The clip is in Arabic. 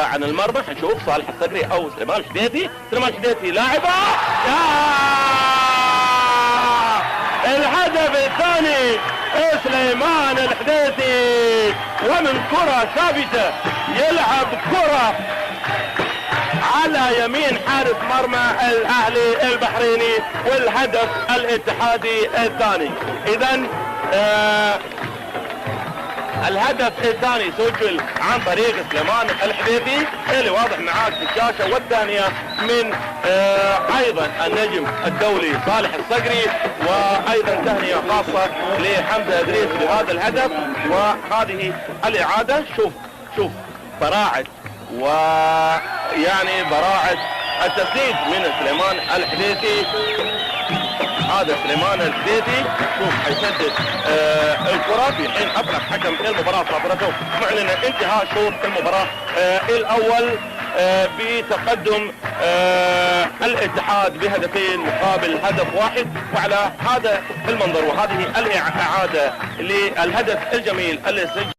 عن المرمى حنشوف صالح الصقري او سليمان الحديثي. سليمان الحديثي لاعبه الهدف الثاني سليمان الحديثي، ومن كرة ثابتة يلعب كرة على يمين حارس مرمى الاهلي البحريني، والهدف الاتحادي الثاني. اذا الهدف الثاني سجل عن طريق سليمان الحديثي اللي واضح معاك في الشاشه، والثانيه من ايضا النجم الدولي صالح الصقري، وايضا تهنئه خاصه لحمزه ادريس بهذا الهدف. وهذه الاعاده، شوف براعه، ويعني براعه التسديد من سليمان الحديثي. هذا سليمان الحديثي شوف حيسدد الكرة في حين أطلق حكم المباراة صافرته معلنا انتهاء شوط المباراة الأول بتقدم الاتحاد بهدفين مقابل هدف واحد. وعلى هذا المنظر وهذه الإعادة للهدف الجميل اللي سجل